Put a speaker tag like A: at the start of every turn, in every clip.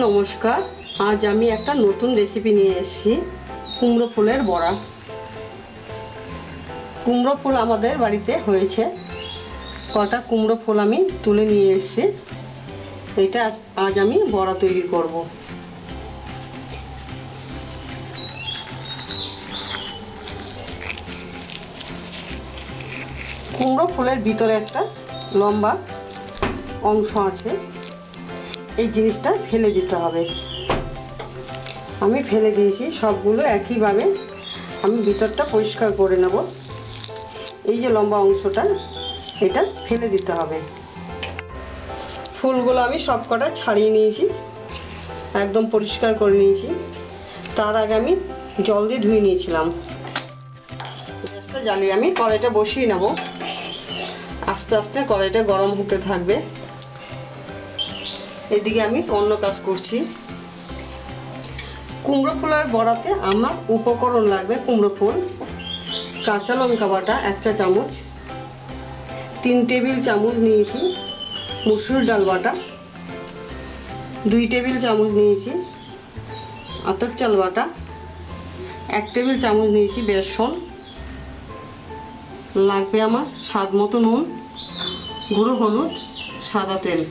A: নমস্কার, আজ আমি একটা নতুন রেসিপি নিয়ে এসেছি, কুমড়ো ফুলের বড়া। কুমড়ো ফুল আমাদের বাড়িতে হয়েছে, কটা কুমড়ো ফুল আমি তুলে নিয়ে এসেছি। এটা আজ আমি বড়া তৈরি করব। কুমড়ো ফুলের ভিতরে একটা লম্বা অংশ আছে, এই জিনিসটা ফেলে দিতে হবে। আমি ফেলে দিয়েছি সবগুলো একইভাবে। আমি ভিতরটা পরিষ্কার করে নেব। এই যে লম্বা অংশটা, এটা ফেলে দিতে হবে। ফুলগুলো আমি সব কটা ছাড়িয়ে নিয়েছি, একদম পরিষ্কার করে নিয়েছি। তার আগে আমি জল দিয়ে ধুয়ে নিয়েছিলাম। গ্যাসটা জ্বালিয়ে আমি কড়াইটা বসিয়ে নেব। আস্তে আস্তে কড়াইটা গরম হতে থাকবে। এদিকে আমি অন্য কাজ করছি। কুমড়ো ফুলের বড়াতে আমার উপকরণ লাগবে কুমড়ো ফুল, কাঁচা লঙ্কা বাটা 1 চা চামচ, 3 টেবিল চামচ নিয়েছি মসুর ডাল বাটা, 2 টেবিল চামচ নিয়েছি আতপ চাল বাটা, 1 টেবিল চামচ নিয়েছি বেসন, লাগবে আমার স্বাদ মতো নুন, গুঁড়ো হলুদ, সাদা তেল।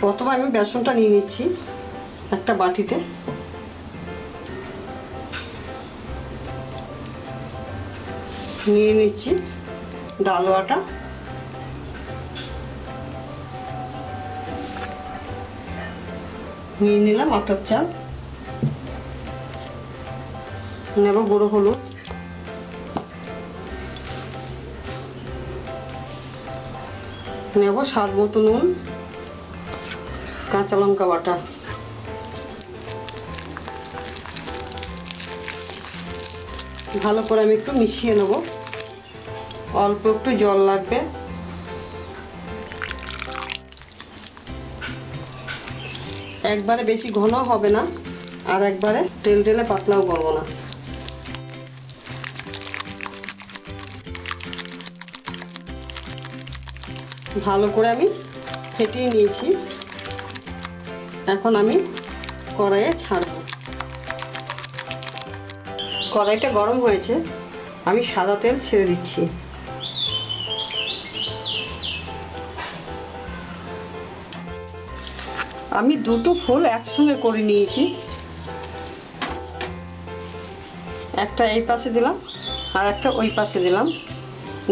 A: প্রথমে আমি বেসনটা নিয়ে নিচ্ছি একটা বাটিতে। নিয়ে নিচ্ছি ডাল বাটা, নিয়ে নিলাম আতপ চাল, নেব গুঁড়ো হলুদ, নেব স্বাদ মতো নুন, কাঁচা লঙ্কা বাটা। ভালো করে আমি একটু মিশিয়ে নেব। অল্প একটু জল লাগবে। একবারে বেশি ঘন হবে না, আর একবারে তেল টেলে পাতলাও করবো না। ভালো করে আমি ফেটিয়ে নিয়েছি। এখন আমি কড়াইয়ে ছাড়বো। কড়াইটা গরম হয়েছে, আমি সাদা তেল ছেড়ে দিচ্ছি। আমি দুটো ফুল একসঙ্গে করে নিয়েছি। একটা এই পাশে দিলাম আর একটা ওই পাশে দিলাম,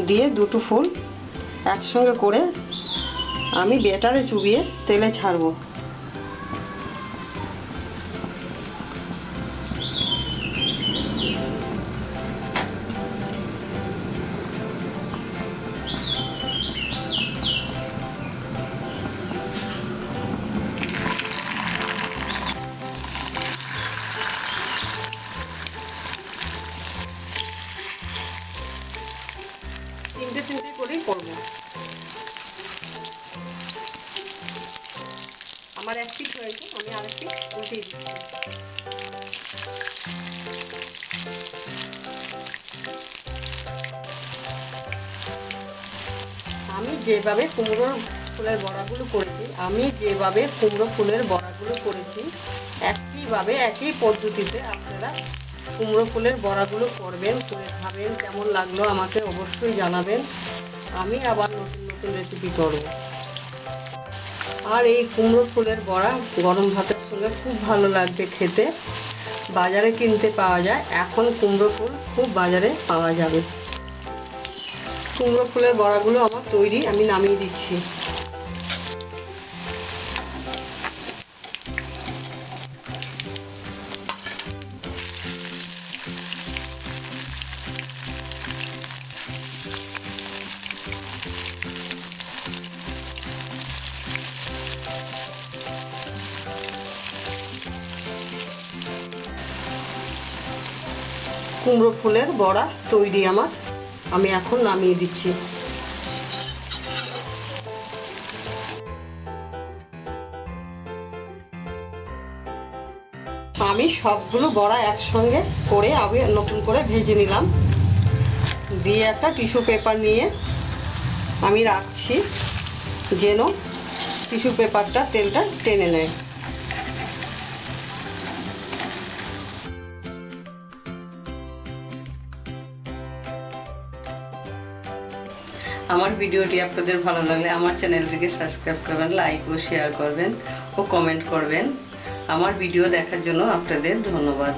A: দিয়ে দুটো ফুল একসঙ্গে করে আমি ব্যাটারে চুবিয়ে তেলে ছাড়বো। তিনটে করেই করবো। আমার এক পিঠ হয়েছে, আমি আরেক পিঠ উল্টে দিচ্ছি। আমি যেভাবে কুমড়ো ফুলের বড়াগুলো করেছি, একইভাবে একই পদ্ধতিতে আপনারা কুমড়ো ফুলের বড়াগুলো করবেন, করে খাবেন। কেমন লাগলো আমাকে অবশ্যই জানাবেন। আমি আবার নতুন নতুন রেসিপি করব। আর এই কুমড়ো ফুলের বড়া গরম ভাতের সঙ্গে খুব ভালো লাগবে খেতে। বাজারে কিনতে পাওয়া যায়, এখন কুমড়ো ফুল খুব বাজারে পাওয়া যাবে। কুমড়ো ফুলের বড়াগুলো আমার তৈরি, আমি নামিয়ে দিচ্ছি। কুমড়ো ফুলের বড়া তৈরি আমার, আমি এখন নামিয়ে দিচ্ছি। আমি সবগুলো বড়া একসঙ্গে করে আমি নতুন করে ভেজে নিলাম। দিয়ে একটা টিস্যু পেপার নিয়ে আমি রাখছি, যেন টিস্যু পেপারটা তেলটা টেনে নেয়। আমার ভিডিওটি আপনাদের ভালো লাগলে আমার চ্যানেলটিকে সাবস্ক্রাইব করবেন, লাইক ও শেয়ার করবেন ও কমেন্ট করবেন। আমার ভিডিও দেখার জন্য আপনাদের ধন্যবাদ।